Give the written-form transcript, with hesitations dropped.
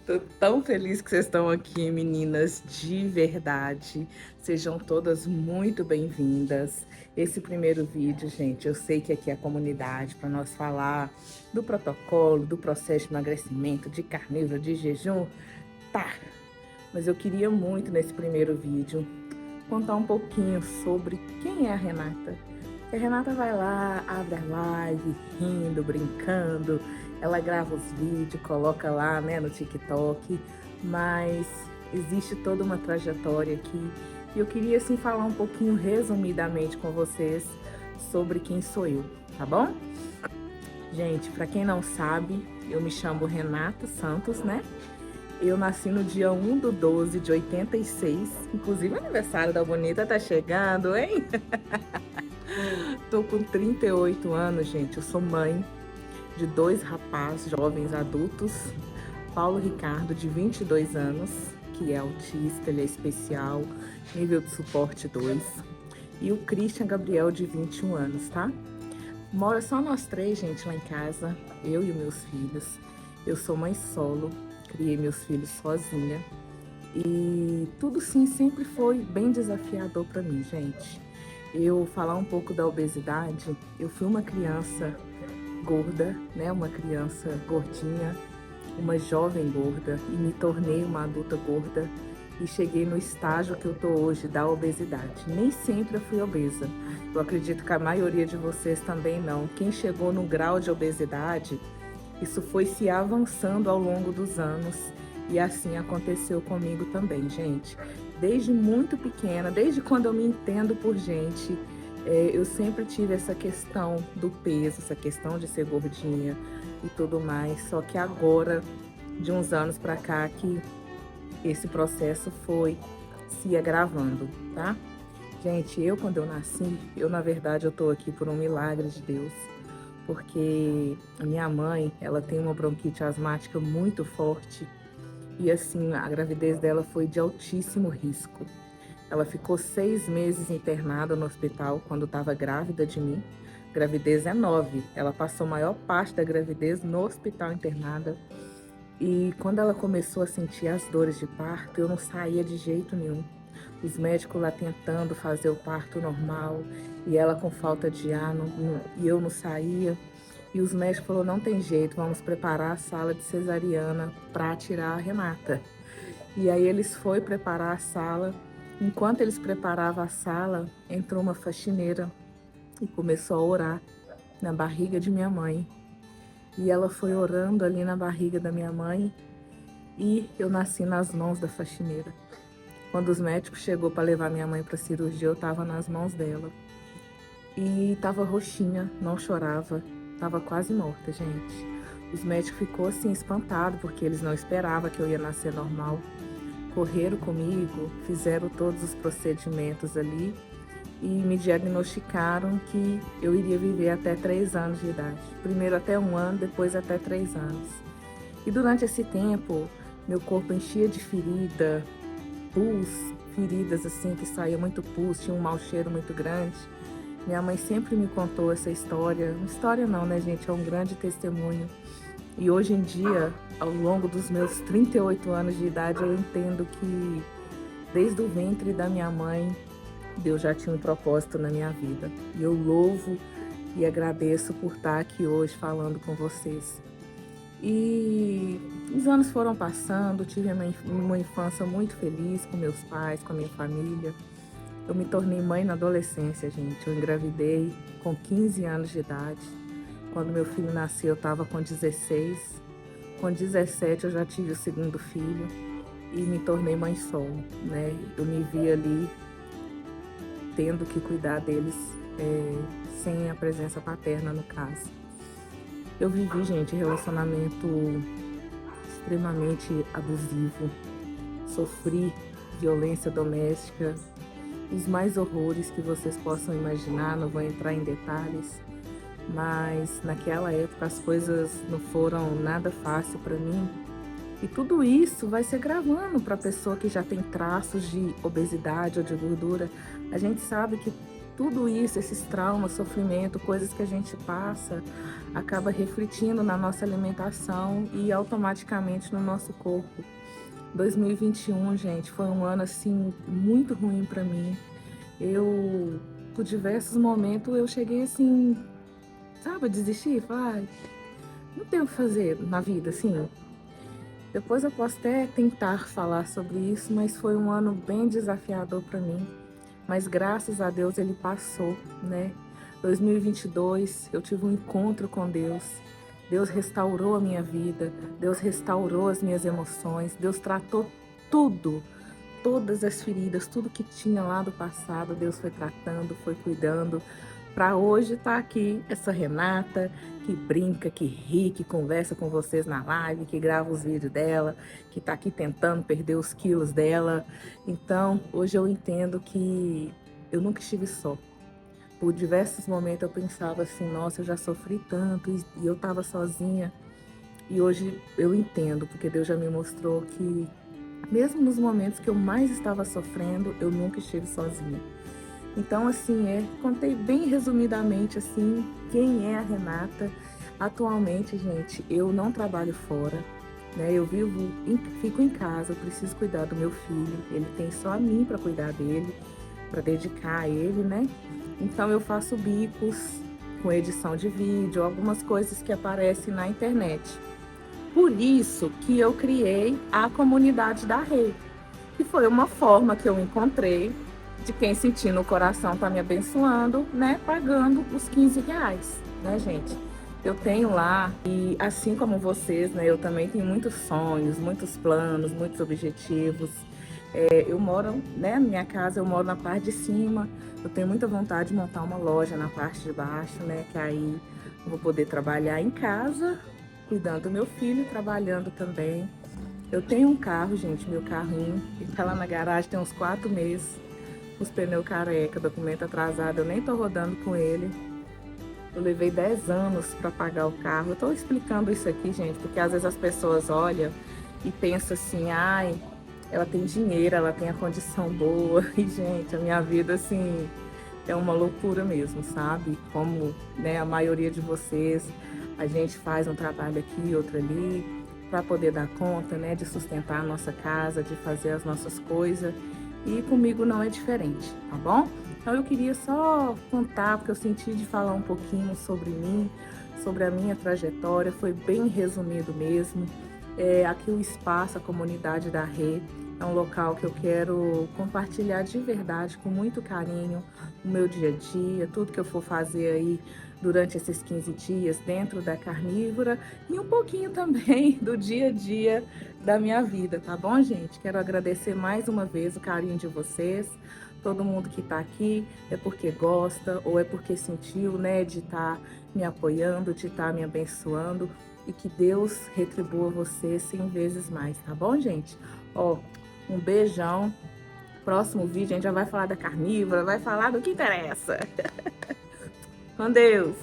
Tô tão feliz que vocês estão aqui, meninas, de verdade. Sejam todas muito bem-vindas. Esse primeiro vídeo, gente, eu sei que aqui é a comunidade para nós falar do protocolo, do processo de emagrecimento, de carnívoro, de jejum, tá. Mas eu queria muito nesse primeiro vídeo contar um pouquinho sobre quem é a Renata. A Renata vai lá, abre a live, rindo, brincando, ela grava os vídeos, coloca lá, né, no TikTok, mas existe toda uma trajetória aqui e eu queria, assim, falar um pouquinho resumidamente com vocês sobre quem sou eu, tá bom? Gente, para quem não sabe, eu me chamo Renata Santos, né? Eu nasci no dia 1/12 de 86, inclusive o aniversário da Bonita tá chegando, hein? Tô com 38 anos, gente. Eu sou mãe de 2 rapazes, jovens adultos. Paulo Ricardo, de 22 anos, que é autista, ele é especial, nível de suporte 2. E o Christian Gabriel, de 21 anos, tá? Mora só nós 3, gente, lá em casa, eu e meus filhos. Eu sou mãe solo, criei meus filhos sozinha. E tudo, sim, sempre foi bem desafiador para mim, gente. Eu falar um pouco da obesidade, eu fui uma criança gorda, né? Uma criança gordinha, uma jovem gorda e me tornei uma adulta gorda e cheguei no estágio que eu tô hoje da obesidade. Nem sempre eu fui obesa. Eu acredito que a maioria de vocês também não. Quem chegou no grau de obesidade, isso foi se avançando ao longo dos anos e assim aconteceu comigo também, gente. Desde muito pequena, desde quando eu me entendo por gente, eu sempre tive essa questão do peso, essa questão de ser gordinha e tudo mais. Só que agora, de uns anos pra cá, que esse processo foi se agravando, tá? Gente, quando eu nasci, na verdade, eu tô aqui por um milagre de Deus, porque a minha mãe, ela tem uma bronquite asmática muito forte e assim, a gravidez dela foi de altíssimo risco. Ela ficou 6 meses internada no hospital quando estava grávida de mim. Gravidez é 9. Ela passou a maior parte da gravidez no hospital internada. E quando ela começou a sentir as dores de parto, eu não saía de jeito nenhum. Os médicos lá tentando fazer o parto normal e ela com falta de ar e eu não saía. E os médicos falaram, não tem jeito, vamos preparar a sala de cesariana para tirar a Renata. E aí eles foram preparar a sala. Enquanto eles preparavam a sala, entrou uma faxineira e começou a orar na barriga de minha mãe. E ela foi orando ali na barriga da minha mãe e eu nasci nas mãos da faxineira. Quando os médicos chegou para levar minha mãe para cirurgia, eu estava nas mãos dela. E estava roxinha, não chorava, estava quase morta, gente. Os médicos ficou assim espantados porque eles não esperavam que eu ia nascer normal. Correram comigo, fizeram todos os procedimentos ali e me diagnosticaram que eu iria viver até 3 anos de idade. Primeiro até 1 ano, depois até 3 anos. E durante esse tempo, meu corpo enchia de ferida, pus, feridas assim que saía muito pus, tinha um mau cheiro muito grande. Minha mãe sempre me contou essa história. História não, né, gente? É um grande testemunho. E hoje em dia, ao longo dos meus 38 anos de idade, eu entendo que desde o ventre da minha mãe, Deus já tinha um propósito na minha vida. E eu louvo e agradeço por estar aqui hoje falando com vocês. E os anos foram passando, tive uma infância muito feliz com meus pais, com a minha família. Eu me tornei mãe na adolescência, gente. Eu engravidei com 15 anos de idade. Quando meu filho nasceu, eu estava com 16. Com 17, eu já tive o segundo filho e me tornei mãe solo, né? Eu me vi ali tendo que cuidar deles sem a presença paterna, no caso. Eu vivi, gente, relacionamento extremamente abusivo. Sofri violência doméstica, os mais horrores que vocês possam imaginar, não vou entrar em detalhes, mas naquela época as coisas não foram nada fácil para mim. E tudo isso vai se gravando para a pessoa que já tem traços de obesidade ou de gordura. A gente sabe que tudo isso, esses traumas, sofrimento, coisas que a gente passa, acaba refletindo na nossa alimentação e automaticamente no nosso corpo. 2021, gente, foi um ano assim muito ruim para mim. Por diversos momentos, eu cheguei assim, sabe, a desistir, falar, "Ai, não tenho o que fazer na vida, assim." Depois eu posso até tentar falar sobre isso, mas foi um ano bem desafiador para mim. Mas graças a Deus ele passou, né? 2022 eu tive um encontro com Deus. Deus restaurou a minha vida, Deus restaurou as minhas emoções, Deus tratou tudo, todas as feridas, tudo que tinha lá do passado, Deus foi tratando, foi cuidando. Para hoje tá aqui essa Renata que brinca, que ri, que conversa com vocês na live, que grava os vídeos dela, que tá aqui tentando perder os quilos dela. Então, hoje eu entendo que eu nunca estive só. Por diversos momentos eu pensava assim, nossa, eu já sofri tanto e eu tava sozinha. E hoje eu entendo, porque Deus já me mostrou que mesmo nos momentos que eu mais estava sofrendo, eu nunca estive sozinha. Então, assim, contei bem resumidamente, assim, quem é a Renata. Atualmente, gente, eu não trabalho fora, né? Fico em casa, eu preciso cuidar do meu filho. Ele tem só a mim para cuidar dele, para dedicar a ele, né? Então, eu faço bicos com edição de vídeo, algumas coisas que aparecem na internet. Por isso que eu criei a comunidade da Rê, que foi uma forma que eu encontrei de quem sentir no coração tá me abençoando, né, pagando os R$ 15, né, gente? Eu tenho lá, e assim como vocês, né, eu também tenho muitos sonhos, muitos planos, muitos objetivos. Eu moro, né, na minha casa, eu moro na parte de cima, eu tenho muita vontade de montar uma loja na parte de baixo, né, que aí eu vou poder trabalhar em casa, cuidando do meu filho, trabalhando também. Eu tenho um carro, gente, meu carrinho, ele tá lá na garagem tem uns 4 meses. Os pneus careca, documento atrasado, eu nem tô rodando com ele. Eu levei 10 anos para pagar o carro. Eu tô explicando isso aqui, gente, porque às vezes as pessoas olham e pensam assim, ai, ela tem dinheiro, ela tem a condição boa. E, gente, a minha vida, assim, é uma loucura mesmo, sabe? Como, né, a maioria de vocês, a gente faz um trabalho aqui, outro ali, para poder dar conta, né, de sustentar a nossa casa, de fazer as nossas coisas. E comigo não é diferente, tá bom? Então eu queria só contar, porque eu senti de falar um pouquinho sobre mim, sobre a minha trajetória, foi bem resumido mesmo. Aqui o espaço, a comunidade da Rê, é um local que eu quero compartilhar de verdade, com muito carinho, o meu dia a dia, tudo que eu for fazer aí durante esses 15 dias dentro da Carnívora e um pouquinho também do dia a dia da minha vida, tá bom, gente? Quero agradecer mais uma vez o carinho de vocês. Todo mundo que tá aqui é porque gosta ou é porque sentiu, né, de estar me apoiando, de estar me abençoando, e que Deus retribua você 100 vezes mais, tá bom, gente? Ó, um beijão. Próximo vídeo a gente já vai falar da Carnívora, vai falar do que interessa. Com Deus!